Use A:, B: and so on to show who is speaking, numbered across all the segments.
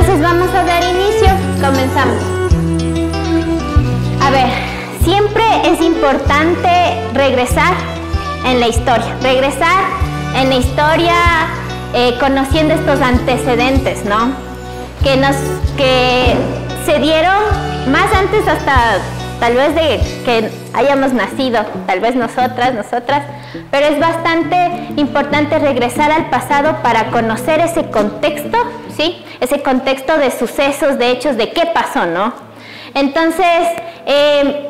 A: Entonces vamos a dar inicio, comenzamos. A ver, siempre es importante regresar en la historia, conociendo estos antecedentes, ¿no? Que se dieron más antes hasta tal vez de que hayamos nacido, tal vez nosotras, pero es bastante importante regresar al pasado para conocer ese contexto, ¿sí? Ese contexto de sucesos, de hechos, de qué pasó, ¿no? Entonces,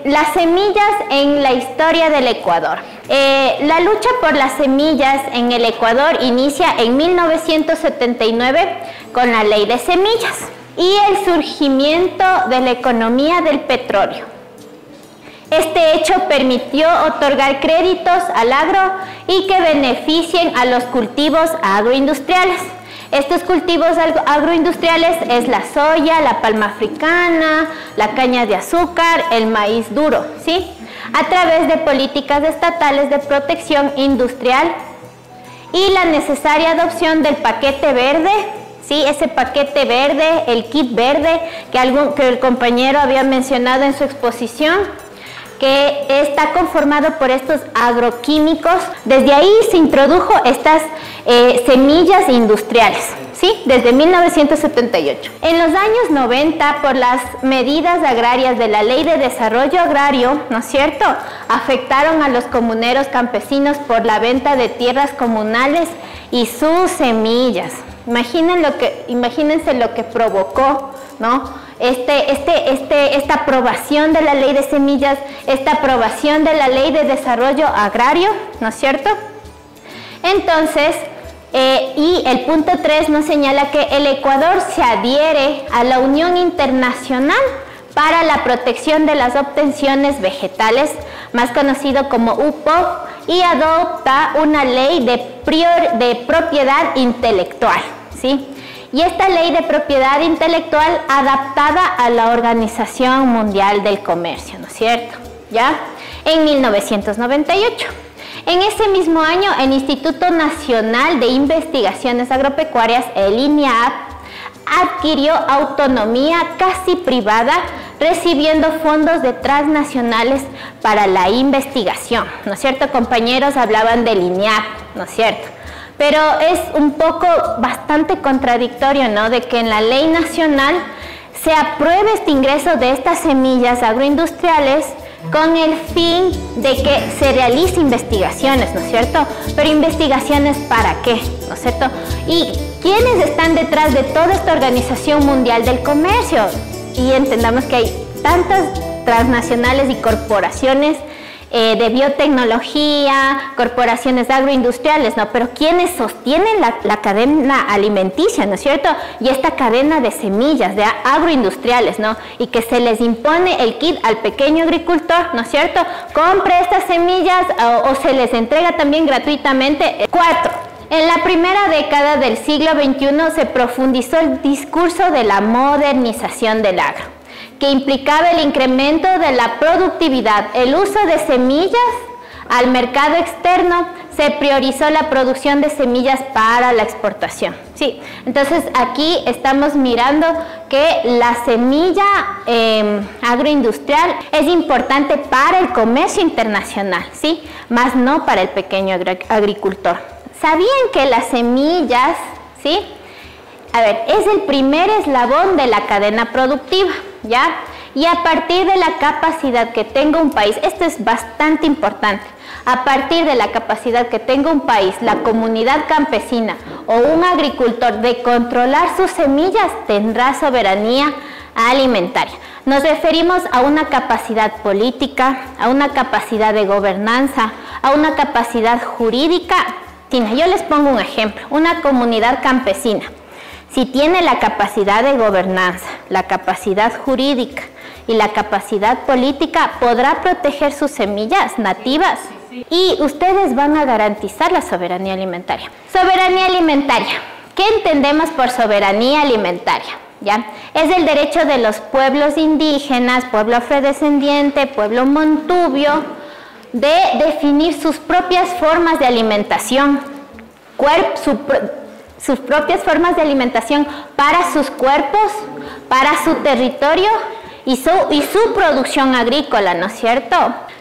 A: las semillas en la historia del Ecuador. La lucha por las semillas en el Ecuador inicia en 1979 con la Ley de Semillas y el surgimiento de la economía del petróleo. Este hecho permitió otorgar créditos al agro y que beneficien a los cultivos agroindustriales. Estos cultivos agroindustriales es la soya, la palma africana, la caña de azúcar, el maíz duro, ¿sí? A través de políticas estatales de protección industrial y la necesaria adopción del paquete verde, ¿sí? Ese paquete verde, el kit verde que el compañero había mencionado en su exposición, que está conformado por estos agroquímicos. Desde ahí se introdujo estas semillas industriales, ¿sí? Desde 1978. En los años 90, por las medidas agrarias de la Ley de Desarrollo Agrario, ¿no es cierto?, afectaron a los comuneros campesinos por la venta de tierras comunales y sus semillas. Imagínense lo que provocó, ¿no? Esta aprobación de la Ley de Semillas, esta aprobación de la Ley de Desarrollo Agrario, ¿no es cierto? Entonces, y el punto 3 nos señala que el Ecuador se adhiere a la Unión Internacional para la Protección de las Obtenciones Vegetales, más conocido como UPOV, y adopta una ley de propiedad intelectual, ¿sí? Y esta ley de propiedad intelectual adaptada a la Organización Mundial del Comercio, ¿no es cierto? ¿Ya? En 1998. En ese mismo año, el Instituto Nacional de Investigaciones Agropecuarias, el INIAP, adquirió autonomía casi privada, recibiendo fondos de transnacionales para la investigación, ¿no es cierto? Compañeros hablaban del INIAP, ¿no es cierto? Pero es un poco bastante contradictorio, ¿no?, de que en la ley nacional se apruebe este ingreso de estas semillas agroindustriales con el fin de que se realice investigaciones, ¿no es cierto? Pero investigaciones ¿para qué?, ¿no es cierto? ¿Y quiénes están detrás de toda esta Organización Mundial del Comercio? Y entendamos que hay tantas transnacionales y corporaciones de biotecnología, corporaciones agroindustriales, ¿no? Pero ¿quiénes sostienen la cadena alimenticia, ¿no es cierto? Y esta cadena de semillas, de agroindustriales, ¿no? Y que se les impone el kit al pequeño agricultor, ¿no es cierto? Compre estas semillas o se les entrega también gratuitamente. 4. En la primera década del siglo XXI se profundizó el discurso de la modernización del agro, que implicaba el incremento de la productividad, el uso de semillas al mercado externo. Se priorizó la producción de semillas para la exportación. Sí, entonces aquí estamos mirando que la semilla agroindustrial es importante para el comercio internacional, ¿sí?, más no para el pequeño agricultor. ¿Sabían que las semillas, sí?, es el primer eslabón de la cadena productiva, ¿ya? Y a partir de la capacidad que tenga un país, esto es bastante importante, a partir de la capacidad que tenga un país, la comunidad campesina o un agricultor de controlar sus semillas, tendrá soberanía alimentaria. Nos referimos a una capacidad política, a una capacidad de gobernanza, a una capacidad jurídica. Yo les pongo un ejemplo, una comunidad campesina. Si tiene la capacidad de gobernanza, la capacidad jurídica y la capacidad política, podrá proteger sus semillas nativas y ustedes van a garantizar la soberanía alimentaria. Soberanía alimentaria. ¿Qué entendemos por soberanía alimentaria? ¿Ya? Es el derecho de los pueblos indígenas, pueblo afrodescendiente, pueblo montubio, de definir sus propias formas de alimentación, sus propias formas de alimentación para sus cuerpos, para su territorio y su producción agrícola, ¿no es cierto?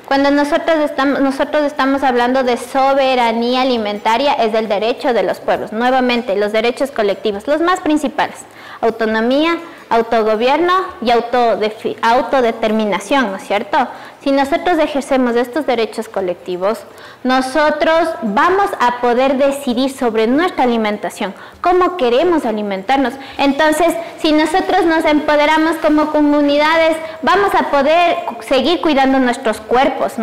A: Cuando nosotros estamos hablando de soberanía alimentaria, es del derecho de los pueblos. Nuevamente, los derechos colectivos, los más principales: autonomía, autogobierno y autodeterminación, ¿no es cierto? Si nosotros ejercemos estos derechos colectivos, nosotros vamos a poder decidir sobre nuestra alimentación, cómo queremos alimentarnos. Entonces, si nosotros nos empoderamos como comunidades, vamos a poder seguir cuidando nuestros cuerpos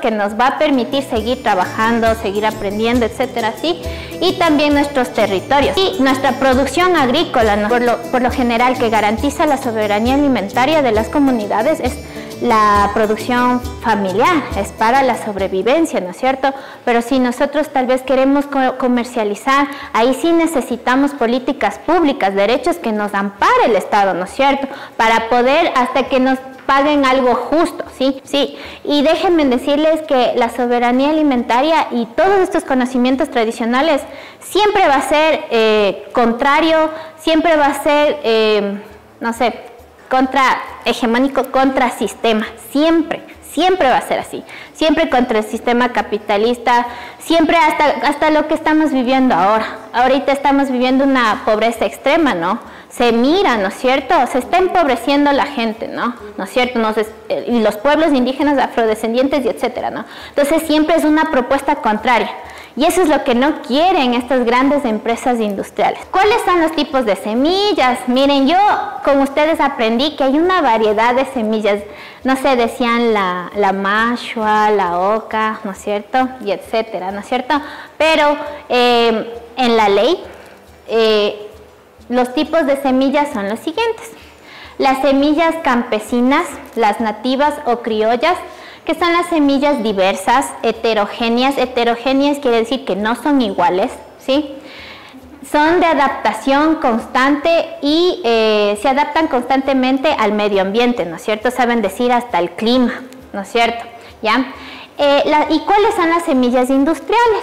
A: que nos va a permitir seguir trabajando, seguir aprendiendo, etcétera, ¿sí? Y también nuestros territorios. Y nuestra producción agrícola, ¿no? por lo general, que garantiza la soberanía alimentaria de las comunidades, es la producción familiar, es para la sobrevivencia, ¿no es cierto? Pero si nosotros tal vez queremos comercializar, ahí sí necesitamos políticas públicas, derechos que nos ampare el Estado, ¿no es cierto? Para poder, hasta que nos paguen algo justo, ¿sí? Sí. Y déjenme decirles que la soberanía alimentaria y todos estos conocimientos tradicionales siempre va a ser contrario, siempre va a ser, no sé, hegemónico contra sistema, siempre va a ser así, siempre contra el sistema capitalista, siempre hasta lo que estamos viviendo ahora. Ahorita estamos viviendo una pobreza extrema, ¿no? Se mira, ¿no es cierto? Se está empobreciendo la gente, ¿no es cierto? Y los pueblos indígenas, afrodescendientes y etcétera, ¿no? Entonces siempre es una propuesta contraria. Y eso es lo que no quieren estas grandes empresas industriales. ¿Cuáles son los tipos de semillas? Miren, yo con ustedes aprendí que hay una variedad de semillas. No sé, decían la mashua, la oca, ¿no es cierto? Y etcétera, ¿no es cierto? Pero en la ley, los tipos de semillas son los siguientes. Las semillas campesinas, las nativas o criollas, que son las semillas diversas, heterogéneas. Heterogéneas quiere decir que no son iguales, ¿sí? Son de adaptación constante y se adaptan constantemente al medio ambiente, ¿no es cierto? Saben decir hasta el clima, ¿no es cierto? ¿Ya? ¿Y cuáles son las semillas industriales?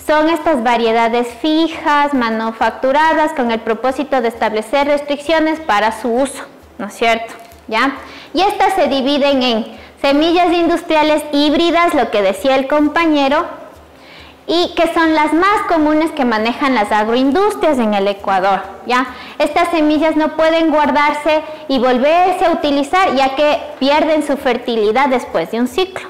A: Son estas variedades fijas, manufacturadas, con el propósito de establecer restricciones para su uso, ¿no es cierto? ¿Ya? Y estas se dividen en semillas industriales híbridas, lo que decía el compañero, y que son las más comunes que manejan las agroindustrias en el Ecuador, ¿ya? Estas semillas no pueden guardarse y volverse a utilizar, ya que pierden su fertilidad después de un ciclo.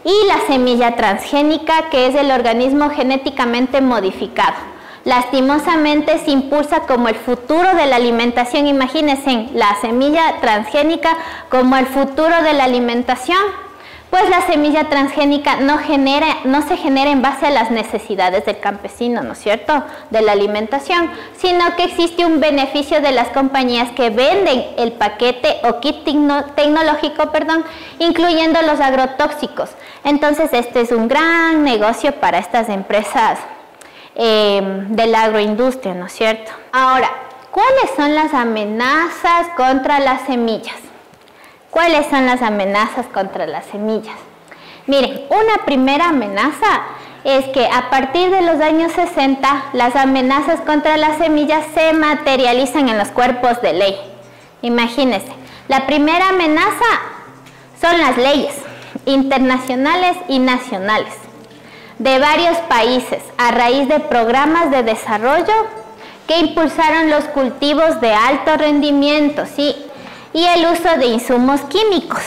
A: Y la semilla transgénica, que es el organismo genéticamente modificado. Lastimosamente se impulsa como el futuro de la alimentación. Imagínense, la semilla transgénica como el futuro de la alimentación. Pues la semilla transgénica no se genera en base a las necesidades del campesino, ¿no es cierto?, de la alimentación, sino que existe un beneficio de las compañías que venden el paquete o kit tecnológico, incluyendo los agrotóxicos. Entonces, este es un gran negocio para estas empresas de la agroindustria, ¿no es cierto? Ahora, ¿cuáles son las amenazas contra las semillas? ¿Cuáles son las amenazas contra las semillas? Miren, una primera amenaza es que a partir de los años 60, las amenazas contra las semillas se materializan en los cuerpos de ley. Imagínense, la primera amenaza son las leyes internacionales y nacionales de varios países a raíz de programas de desarrollo que impulsaron los cultivos de alto rendimiento, ¿sí?, y el uso de insumos químicos,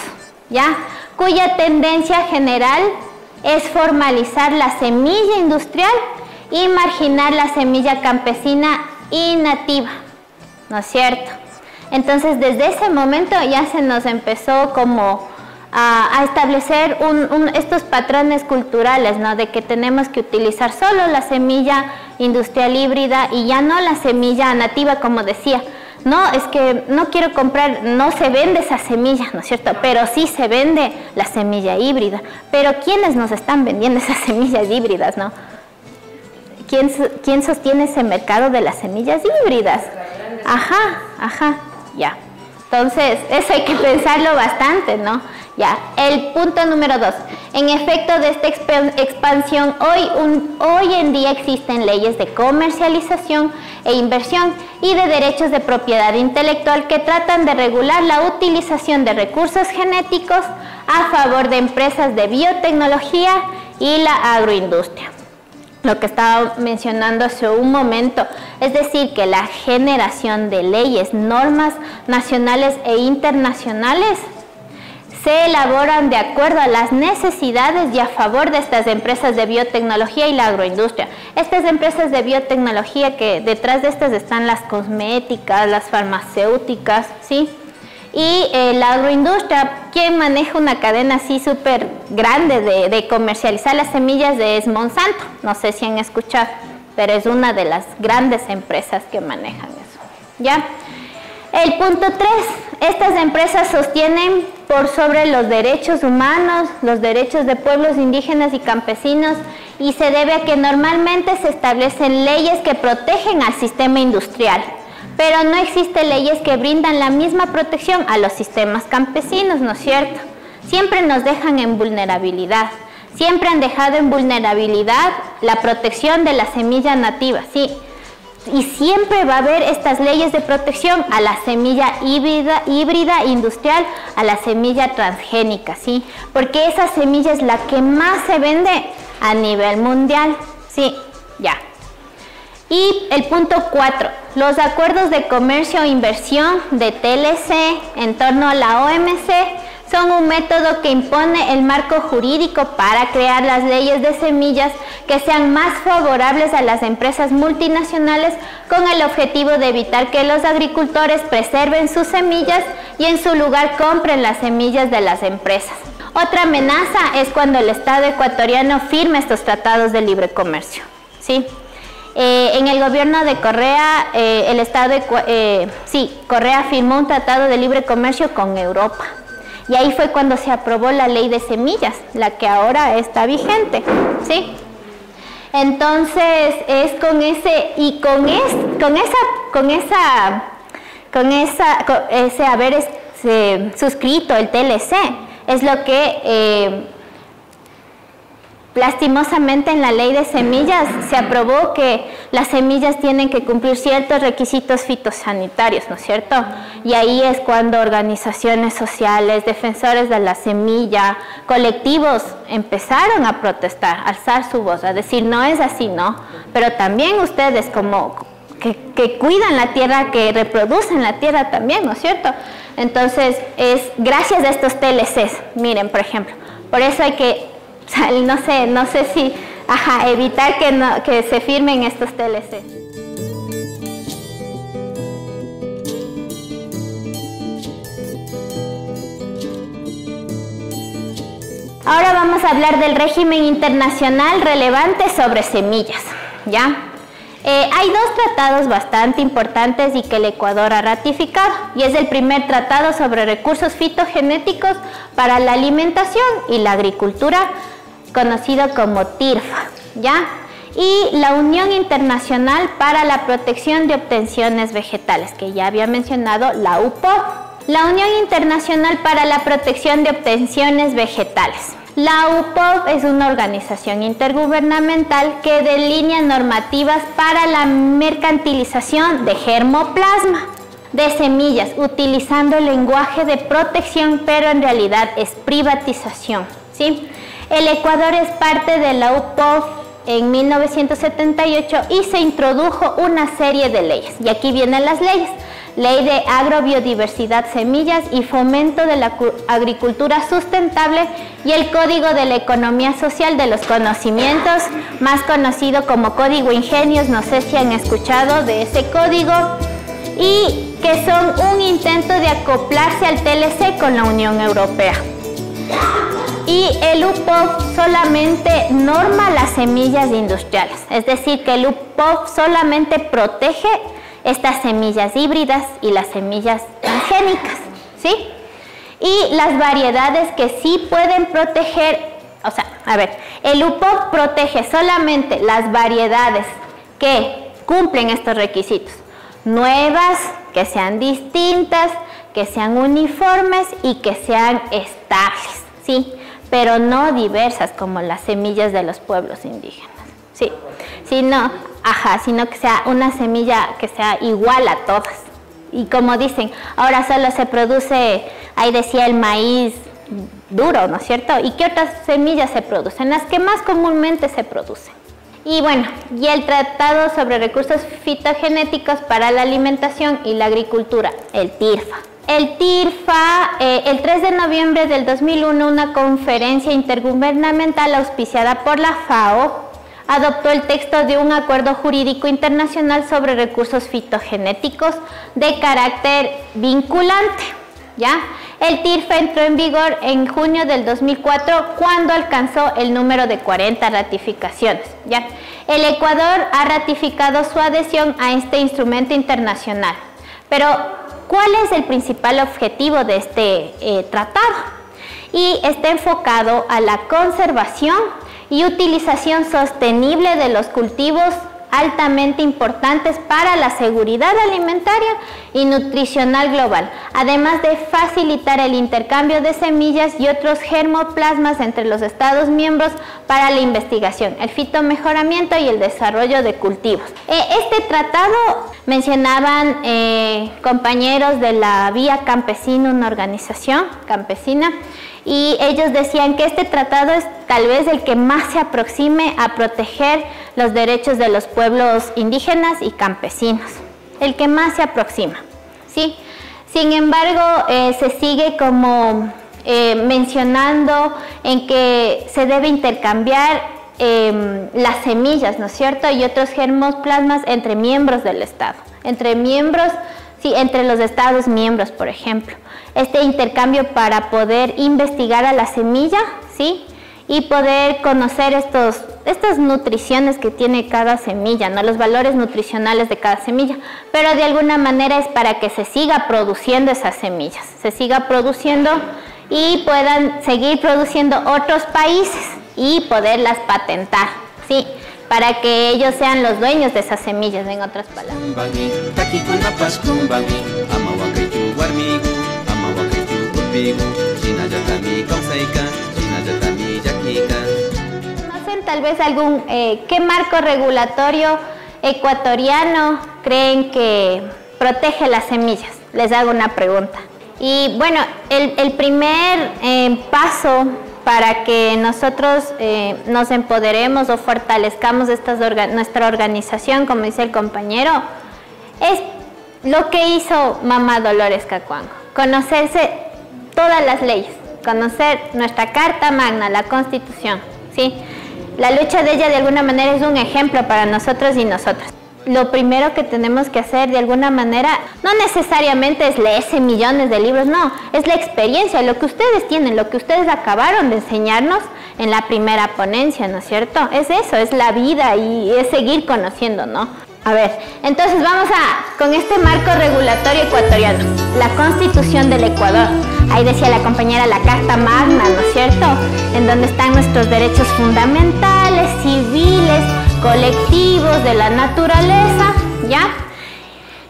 A: ¿ya?, cuya tendencia general es formalizar la semilla industrial y marginar la semilla campesina y nativa, ¿no es cierto? Entonces, desde ese momento ya se nos empezó como a establecer estos patrones culturales, ¿no?, de que tenemos que utilizar solo la semilla industrial híbrida y ya no la semilla nativa, como decía. No, es que no quiero comprar, no se vende esa semilla, ¿no es cierto? Pero sí se vende la semilla híbrida. Pero ¿quiénes nos están vendiendo esas semillas híbridas, no? ¿Quién sostiene ese mercado de las semillas híbridas? Ajá, ya. Entonces, eso hay que pensarlo bastante, ¿no? Ya, el punto número 2. En efecto de esta expansión, hoy en día existen leyes de comercialización e inversión y de derechos de propiedad intelectual que tratan de regular la utilización de recursos genéticos a favor de empresas de biotecnología y la agroindustria. Lo que estaba mencionando hace un momento, es decir, que la generación de leyes, normas nacionales e internacionales se elaboran de acuerdo a las necesidades y a favor de estas empresas de biotecnología y la agroindustria. Estas empresas de biotecnología, que detrás de estas están las cosméticas, las farmacéuticas, ¿sí? Y la agroindustria, quien maneja una cadena así súper grande de comercializar las semillas es Monsanto. No sé si han escuchado, pero es una de las grandes empresas que manejan eso, ¿ya? El punto 3, estas empresas sostienen por sobre los derechos humanos, los derechos de pueblos indígenas y campesinos, y se debe a que normalmente se establecen leyes que protegen al sistema industrial, pero no existen leyes que brindan la misma protección a los sistemas campesinos, ¿no es cierto? Siempre nos dejan en vulnerabilidad, siempre han dejado en vulnerabilidad la protección de la semilla nativa, sí. Y siempre va a haber estas leyes de protección a la semilla híbrida industrial, a la semilla transgénica, ¿sí? Porque esa semilla es la que más se vende a nivel mundial, ¿sí? Ya. Y el punto 4, los acuerdos de comercio e inversión de TLC en torno a la OMC son un método que impone el marco jurídico para crear las leyes de semillas que sean más favorables a las empresas multinacionales con el objetivo de evitar que los agricultores preserven sus semillas y en su lugar compren las semillas de las empresas. Otra amenaza es cuando el Estado ecuatoriano firme estos tratados de libre comercio, ¿sí? En el gobierno de Correa, Correa firmó un tratado de libre comercio con Europa. Y ahí fue cuando se aprobó la ley de semillas, la que ahora está vigente, ¿sí? Entonces es con ese haber suscrito el TLC, es lo que lastimosamente en la ley de semillas se aprobó que las semillas tienen que cumplir ciertos requisitos fitosanitarios, ¿no es cierto? Y ahí es cuando organizaciones sociales, defensores de la semilla, colectivos empezaron a protestar, a alzar su voz, a decir no es así, ¿no? Pero también ustedes como que cuidan la tierra, que reproducen la tierra también, ¿no es cierto? Entonces es gracias a estos TLCs, miren, por ejemplo, por eso hay que no sé si evitar que se firmen estos TLC. Ahora vamos a hablar del régimen internacional relevante sobre semillas, ¿ya? Hay dos tratados bastante importantes y que el Ecuador ha ratificado, y es el primer tratado sobre recursos fitogenéticos para la alimentación y la agricultura, conocido como TIRFA, ¿ya? Y la Unión Internacional para la Protección de Obtenciones Vegetales, que ya había mencionado, la UPOV. La Unión Internacional para la Protección de Obtenciones Vegetales. La UPOV es una organización intergubernamental que delinea normativas para la mercantilización de germoplasma de semillas, utilizando el lenguaje de protección, pero en realidad es privatización, ¿sí? El Ecuador es parte de la UPOV en 1978 y se introdujo una serie de leyes. Y aquí vienen las leyes. Ley de Agrobiodiversidad, Semillas y Fomento de la Agricultura Sustentable y el Código de la Economía Social de los Conocimientos, más conocido como Código Ingenios. No sé si han escuchado de ese código, y que son un intento de acoplarse al TLC con la Unión Europea. Y el UPOV solamente norma las semillas industriales, es decir, que el UPOV solamente protege estas semillas híbridas y las semillas transgénicas, ¿sí? Y las variedades que sí pueden proteger, el UPOV protege solamente las variedades que cumplen estos requisitos, nuevas, que sean distintas, que sean uniformes y que sean estables, ¿sí? Pero no diversas como las semillas de los pueblos indígenas, ¿sí? Sino que sea una semilla que sea igual a todas. Y como dicen, ahora solo se produce, ahí decía, el maíz duro, ¿no es cierto? ¿Y qué otras semillas se producen? Las que más comúnmente se producen. Y bueno, y el Tratado sobre Recursos Fitogenéticos para la Alimentación y la Agricultura, el TIRFA. El TIRFA, el 3 de noviembre del 2001, una conferencia intergubernamental auspiciada por la FAO, adoptó el texto de un acuerdo jurídico internacional sobre recursos fitogenéticos de carácter vinculante, ¿ya? El TIRFA entró en vigor en junio del 2004 cuando alcanzó el número de 40 ratificaciones, ¿ya? El Ecuador ha ratificado su adhesión a este instrumento internacional. Pero, ¿cuál es el principal objetivo de este tratado? Y está enfocado a la conservación y utilización sostenible de los cultivos altamente importantes para la seguridad alimentaria y nutricional global, además de facilitar el intercambio de semillas y otros germoplasmas entre los Estados miembros para la investigación, el fitomejoramiento y el desarrollo de cultivos. Este tratado, mencionaban compañeros de la Vía Campesina, una organización campesina, y ellos decían que este tratado es tal vez el que más se aproxime a proteger los derechos de los pueblos indígenas y campesinos, el que más se aproxima, ¿sí? Sin embargo, se sigue como mencionando en que se debe intercambiar las semillas, ¿no es cierto?, y otros germoplasmas entre miembros del Estado, entre los Estados miembros, por ejemplo. Este intercambio para poder investigar a la semilla, ¿sí?, y poder conocer estas nutriciones que tiene cada semilla, ¿no?, los valores nutricionales de cada semilla, pero de alguna manera es para que se siga produciendo esas semillas, se siga produciendo y puedan seguir produciendo otros países y poderlas patentar, ¿sí?, para que ellos sean los dueños de esas semillas, en otras palabras. ¿Conocen tal vez algún, qué marco regulatorio ecuatoriano creen que protege las semillas? Les hago una pregunta. Y bueno, el primer paso para que nosotros nos empoderemos o fortalezcamos nuestra organización, como dice el compañero, es lo que hizo Mamá Dolores Cacuango: conocerse todas las leyes, conocer nuestra Carta Magna, la Constitución, ¿sí? La lucha de ella de alguna manera es un ejemplo para nosotros y nosotras. Lo primero que tenemos que hacer de alguna manera no necesariamente es leerse millones de libros, no, es la experiencia, lo que ustedes tienen, lo que ustedes acabaron de enseñarnos en la primera ponencia, ¿no es cierto? Es eso, es la vida y es seguir conociendo, ¿no? A ver, entonces vamos con este marco regulatorio ecuatoriano, la Constitución del Ecuador. Ahí decía la compañera la Carta Magna, ¿no es cierto?, en donde están nuestros derechos fundamentales, civiles, colectivos, de la naturaleza, ¿ya?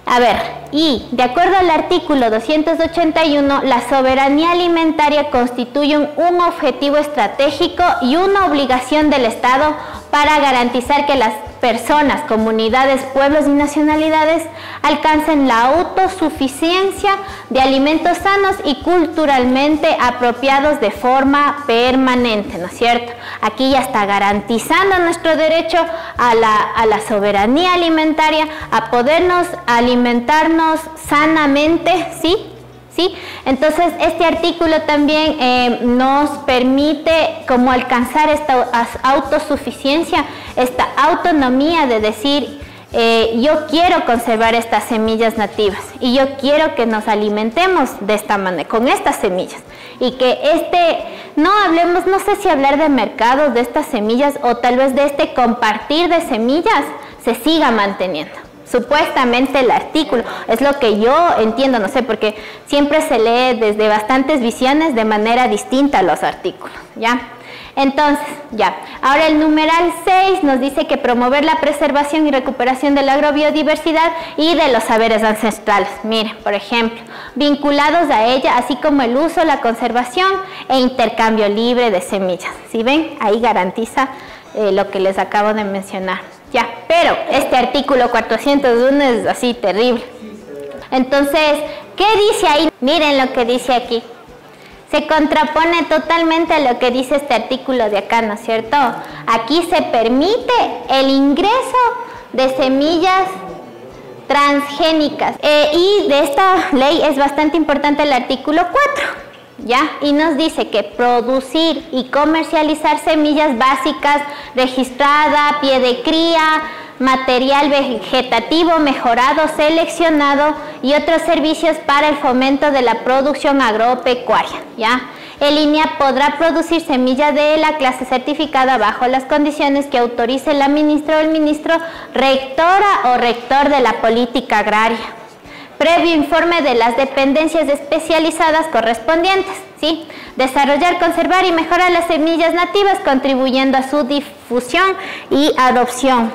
A: A ver, y de acuerdo al artículo 281, la soberanía alimentaria constituye un objetivo estratégico y una obligación del Estado para garantizar que las personas, comunidades, pueblos y nacionalidades alcancen la autosuficiencia de alimentos sanos y culturalmente apropiados de forma permanente, ¿no es cierto? Aquí ya está garantizando nuestro derecho a la soberanía alimentaria, a podernos alimentarnos sanamente, ¿sí? ¿Sí? Entonces, este artículo también nos permite como alcanzar esta autosuficiencia, esta autonomía de decir, yo quiero conservar estas semillas nativas y yo quiero que nos alimentemos de esta manera, con estas semillas, y que no hablemos, no sé si hablar de mercados de estas semillas o tal vez de este compartir de semillas se siga manteniendo. Supuestamente el artículo, es lo que yo entiendo, no sé, porque siempre se lee desde bastantes visiones de manera distinta los artículos, ¿ya? Entonces, ya, ahora el numeral 6 nos dice que promover la preservación y recuperación de la agrobiodiversidad y de los saberes ancestrales. Miren, por ejemplo, vinculados a ella, así como el uso, la conservación e intercambio libre de semillas. ¿Sí ven? Ahí garantiza lo que les acabo de mencionar. Ya, pero este artículo 401 es así terrible. Entonces, ¿qué dice ahí? Miren lo que dice aquí. Se contrapone totalmente a lo que dice este artículo de acá, ¿no es cierto? Aquí se permite el ingreso de semillas transgénicas. Y de esta ley es bastante importante el artículo 4, ¿ya? Y nos dice que producir y comercializar semillas básicas, registrada, pie de cría, material vegetativo mejorado, seleccionado y otros servicios para el fomento de la producción agropecuaria, ¿ya? El INEA podrá producir semillas de la clase certificada bajo las condiciones que autorice la ministra o el ministro rectora o rector de la política agraria, previo informe de las dependencias especializadas correspondientes, ¿sí? Desarrollar, conservar y mejorar las semillas nativas, contribuyendo a su difusión y adopción.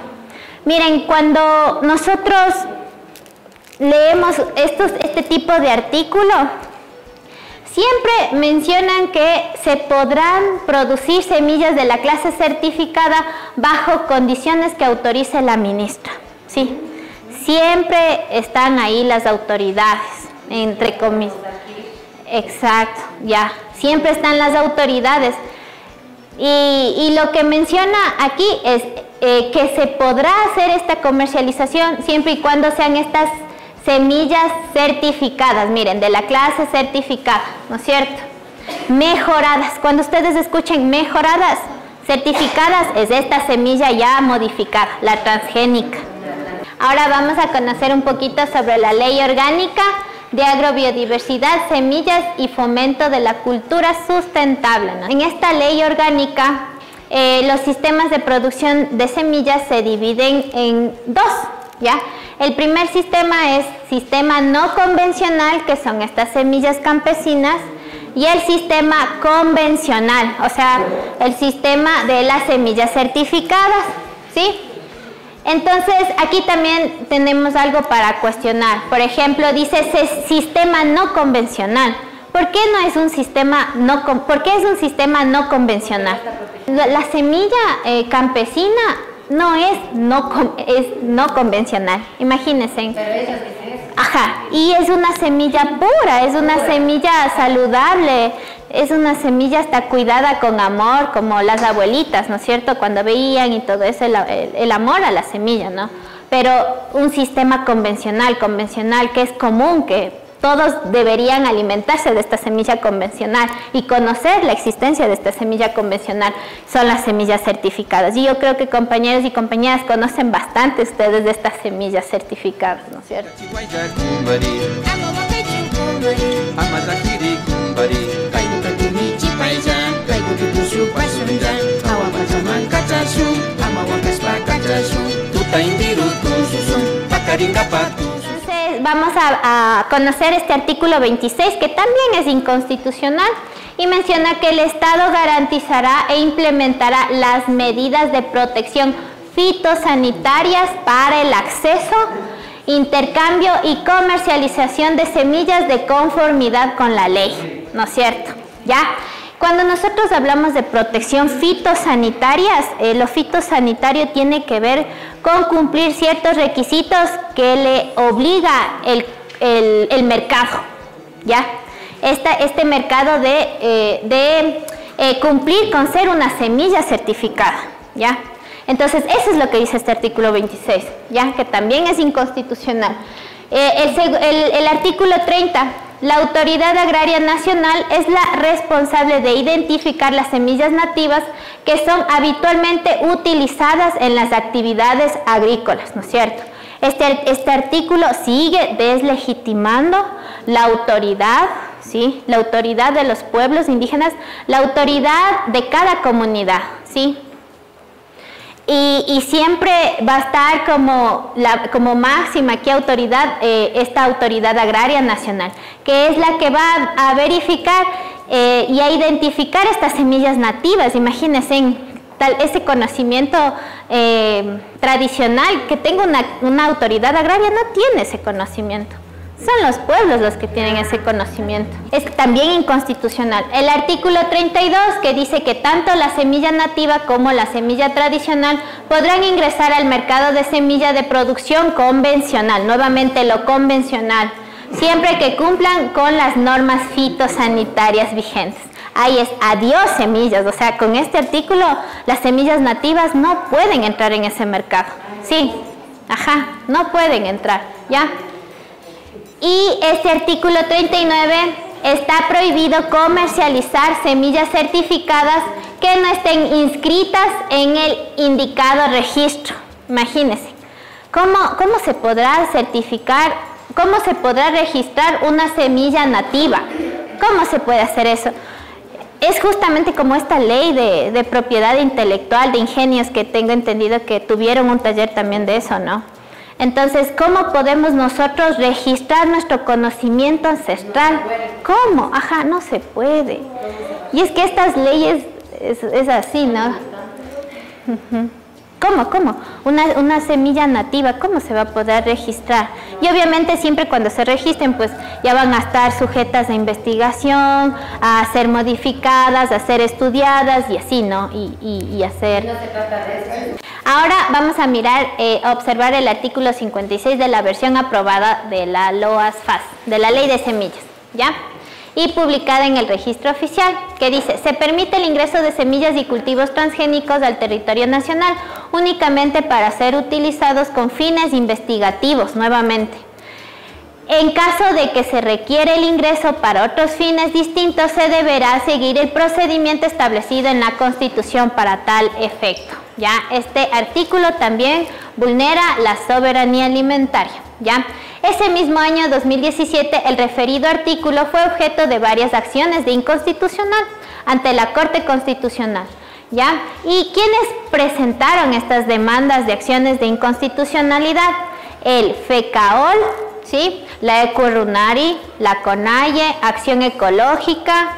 A: Miren, cuando nosotros leemos este tipo de artículo, siempre mencionan que se podrán producir semillas de la clase certificada bajo condiciones que autorice la ministra, ¿sí? Siempre están ahí las autoridades, entre comillas. Exacto, ya. Siempre están las autoridades. Y lo que menciona aquí es que se podrá hacer esta comercialización siempre y cuando sean estas semillas certificadas, miren, de la clase certificada, ¿no es cierto? Mejoradas, cuando ustedes escuchen mejoradas, certificadas, es esta semilla ya modificada, la transgénica. Ahora vamos a conocer un poquito sobre la Ley Orgánica de Agrobiodiversidad, Semillas y Fomento de la Cultura Sustentable, ¿no? En esta ley orgánica, los sistemas de producción de semillas se dividen en dos, ¿ya? El primer sistema es sistema no convencional, que son estas semillas campesinas, y el sistema convencional, o sea, el sistema de las semillas certificadas, ¿sí? Entonces, aquí también tenemos algo para cuestionar. Por ejemplo, dice sistema no convencional. ¿Por qué no es un sistema ¿por qué es un sistema no convencional? La semilla campesina no es no convencional. Imagínense. Ajá, y es una semilla pura, es una semilla saludable, es una semilla hasta cuidada con amor, como las abuelitas, ¿no es cierto? Cuando veían y todo eso, el amor a la semilla, ¿no? Pero un sistema convencional, que es común, que todos deberían alimentarse de esta semilla convencional y conocer la existencia de esta semilla convencional, son las semillas certificadas. Y yo creo que compañeros y compañeras conocen bastante ustedes de estas semillas certificadas, ¿no es cierto? Entonces vamos a conocer este artículo 26, que también es inconstitucional, y menciona que el Estado garantizará e implementará las medidas de protección fitosanitarias para el acceso, intercambio y comercialización de semillas de conformidad con la ley, ¿no es cierto? ¿Ya? Cuando nosotros hablamos de protección fitosanitarias, lo fitosanitario tiene que ver con cumplir ciertos requisitos que le obliga el mercado, ¿ya? Este mercado de cumplir con ser una semilla certificada, ¿ya? Entonces, eso es lo que dice este artículo 26, ¿ya? Que también es inconstitucional. El artículo 30. La Autoridad Agraria Nacional es la responsable de identificar las semillas nativas que son habitualmente utilizadas en las actividades agrícolas, ¿no es cierto? Este artículo sigue deslegitimando la autoridad, ¿sí? La autoridad de los pueblos indígenas, la autoridad de cada comunidad, ¿sí? Y siempre va a estar como máxima aquí autoridad, esta Autoridad Agraria Nacional, que es la que va a verificar y a identificar estas semillas nativas. Imagínense, ese conocimiento tradicional que tenga una autoridad agraria no tiene ese conocimiento. Son los pueblos los que tienen ese conocimiento. Es también inconstitucional. El artículo 32, que dice que tanto la semilla nativa como la semilla tradicional podrán ingresar al mercado de semilla de producción convencional. Nuevamente lo convencional, siempre que cumplan con las normas fitosanitarias vigentes. Ahí es, adiós semillas. O sea, con este artículo las semillas nativas no pueden entrar en ese mercado. Sí, no pueden entrar, ¿ya? Y este artículo 39 está prohibido comercializar semillas certificadas que no estén inscritas en el indicado registro. Imagínense, ¿cómo se podrá certificar, cómo se podrá registrar una semilla nativa? ¿Cómo se puede hacer eso? Es justamente como esta ley de propiedad intelectual, de ingenios, que tengo entendido que tuvieron un taller también de eso, ¿no? Entonces, ¿cómo podemos nosotros registrar nuestro conocimiento ancestral? ¿Cómo? No se puede. Y es que estas leyes es así, ¿no? ¿Cómo? Una semilla nativa, ¿cómo se va a poder registrar? Y obviamente siempre cuando se registren, pues ya van a estar sujetas a investigación, a ser modificadas, a ser estudiadas y así, ¿no? Y hacer... No se trata de eso. Ahora vamos a mirar, observar el artículo 56 de la versión aprobada de la LOAS-FAS, de la Ley de Semillas, ¿ya? Y publicada en el registro oficial, que dice: se permite el ingreso de semillas y cultivos transgénicos al territorio nacional únicamente para ser utilizados con fines investigativos, nuevamente. En caso de que se requiere el ingreso para otros fines distintos, se deberá seguir el procedimiento establecido en la Constitución para tal efecto. ¿Ya? Este artículo también vulnera la soberanía alimentaria. ¿Ya? Ese mismo año 2017, el referido artículo fue objeto de varias acciones de inconstitucional ante la Corte Constitucional. ¿Ya? ¿Y quiénes presentaron estas demandas de acciones de inconstitucionalidad? El FECAOL, ¿sí? La ECURUNARI, la CONAIE, Acción Ecológica,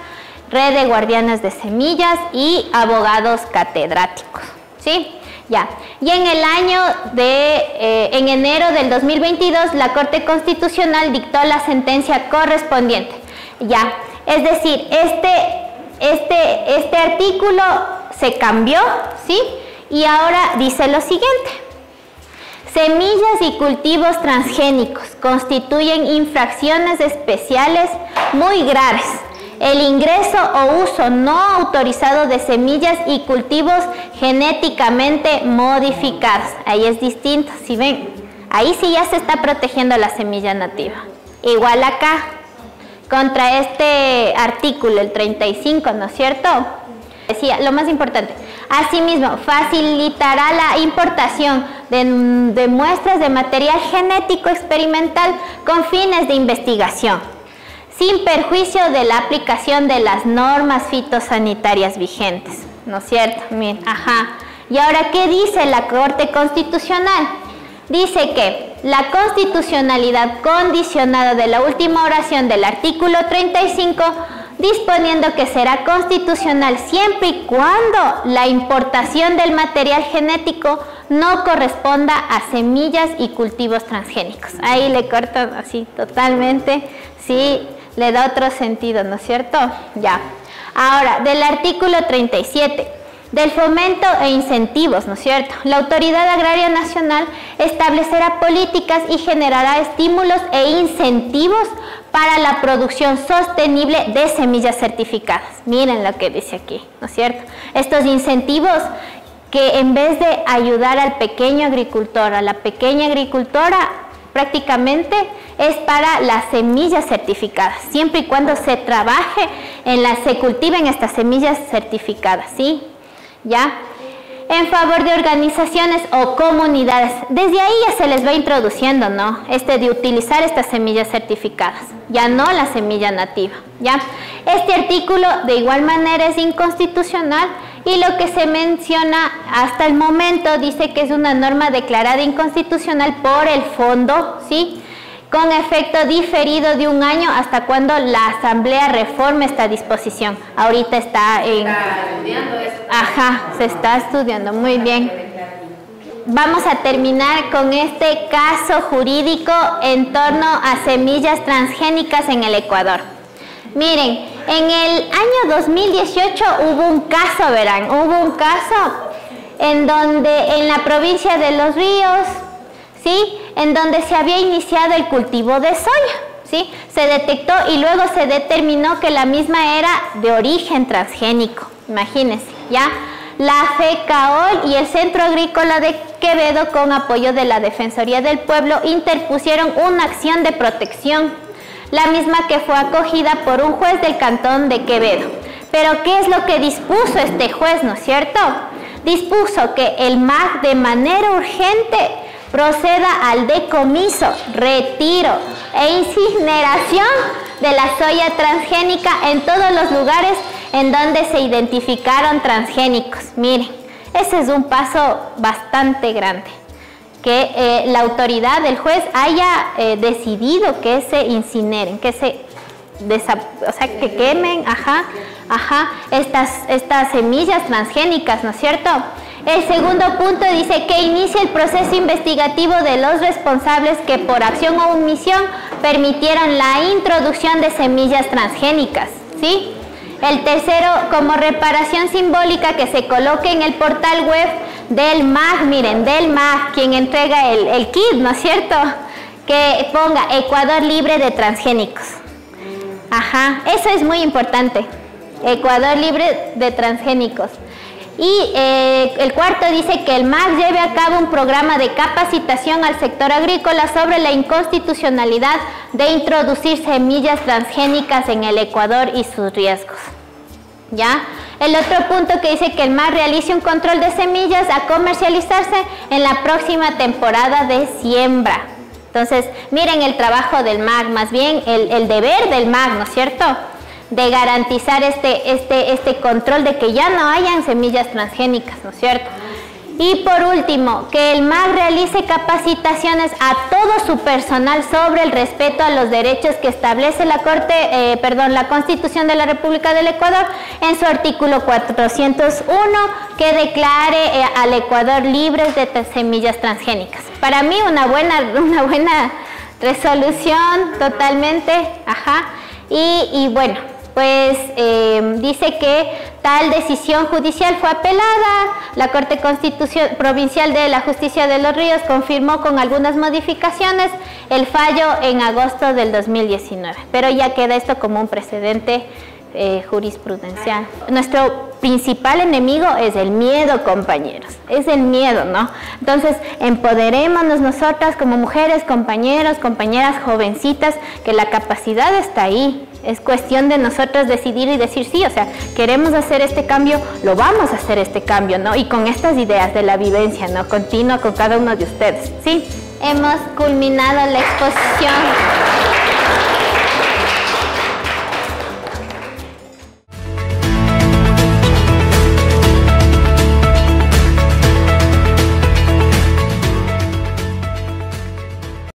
A: Red de Guardianes de Semillas y abogados catedráticos, ¿sí? Ya. Y en el año en enero del 2022, la Corte Constitucional dictó la sentencia correspondiente. Ya. Es decir, este artículo se cambió, ¿sí? Y ahora dice lo siguiente: semillas y cultivos transgénicos constituyen infracciones especiales muy graves. El ingreso o uso no autorizado de semillas y cultivos genéticamente modificados. Ahí es distinto, ¿sí ven? Ahí sí ya se está protegiendo la semilla nativa. Igual acá, contra este artículo, el 35, ¿no es cierto? Decía, lo más importante: asimismo, facilitará la importación de muestras de material genético experimental con fines de investigación, sin perjuicio de la aplicación de las normas fitosanitarias vigentes, ¿no es cierto? Miren, Y ahora, ¿qué dice la Corte Constitucional? Dice que la constitucionalidad condicionada de la última oración del artículo 35, disponiendo que será constitucional siempre y cuando la importación del material genético no corresponda a semillas y cultivos transgénicos. Ahí le corto así totalmente, sí, le da otro sentido, ¿no es cierto? Ya. Ahora, del artículo 37, del fomento e incentivos, ¿no es cierto? La Autoridad Agraria Nacional establecerá políticas y generará estímulos e incentivos para la producción sostenible de semillas certificadas. Miren lo que dice aquí, ¿no es cierto? Estos incentivos que, en vez de ayudar al pequeño agricultor, a la pequeña agricultora, prácticamente es para las semillas certificadas, siempre y cuando se trabaje se cultiven estas semillas certificadas, ¿sí? ¿Ya? En favor de organizaciones o comunidades. Desde ahí ya se les va introduciendo, ¿no? De utilizar estas semillas certificadas, ya no la semilla nativa, ¿ya? Este artículo de igual manera es inconstitucional y lo que se menciona hasta el momento dice que es una norma declarada inconstitucional por el fondo, ¿sí? con efecto diferido de 1 año hasta cuando la Asamblea reforme esta disposición. Ahorita está en... Ajá, se está estudiando, muy bien. Vamos a terminar con este caso jurídico en torno a semillas transgénicas en el Ecuador. Miren, en el año 2018 hubo un caso, verán, hubo un caso en donde en la provincia de Los Ríos, ¿sí?, en donde se había iniciado el cultivo de soya, ¿sí? Se detectó y luego se determinó que la misma era de origen transgénico, imagínense, ¿ya? La FECAOL y el Centro Agrícola de Quevedo, con apoyo de la Defensoría del Pueblo, interpusieron una acción de protección, la misma que fue acogida por un juez del Cantón de Quevedo. Pero ¿qué es lo que dispuso este juez, no es cierto? Dispuso que el MAG de manera urgente proceda al decomiso, retiro e incineración de la soya transgénica en todos los lugares en donde se identificaron transgénicos. Miren, ese es un paso bastante grande, que la autoridad del juez haya decidido que se incineren, que se que quemen, estas semillas transgénicas, ¿no es cierto? El segundo punto dice que inicie el proceso investigativo de los responsables que por acción o omisión permitieron la introducción de semillas transgénicas, ¿sí? El tercero, como reparación simbólica, que se coloque en el portal web del MAG, miren, del MAG, quien entrega el kit, ¿no es cierto? Que ponga Ecuador libre de transgénicos. Ajá, eso es muy importante, Ecuador libre de transgénicos. Y el cuarto dice que el MAG lleve a cabo un programa de capacitación al sector agrícola sobre la inconstitucionalidad de introducir semillas transgénicas en el Ecuador y sus riesgos. ¿Ya? El otro punto que dice que el MAG realice un control de semillas a comercializarse en la próxima temporada de siembra. Entonces, miren el trabajo del MAG, más bien el deber del MAG, ¿no es cierto?, de garantizar este control de que ya no hayan semillas transgénicas, ¿no es cierto? Y por último, que el MAG realice capacitaciones a todo su personal sobre el respeto a los derechos que establece la Constitución de la República del Ecuador en su artículo 401, que declare al Ecuador libres de semillas transgénicas. Para mí una buena resolución totalmente, y bueno, pues dice que tal decisión judicial fue apelada. La Corte Constitucional Provincial de la Justicia de Los Ríos confirmó con algunas modificaciones el fallo en agosto del 2019, pero ya queda esto como un precedente jurisprudencial. Nuestro principal enemigo es el miedo, compañeros, es el miedo, ¿no? Entonces, empoderémonos nosotras como mujeres, compañeros, compañeras jovencitas, que la capacidad está ahí. Es cuestión de nosotros decidir y decir sí, o sea, queremos hacer este cambio, lo vamos a hacer este cambio, ¿no? Y con estas ideas de la vivencia, ¿no?, continua con cada uno de ustedes, ¿sí? Hemos culminado la exposición.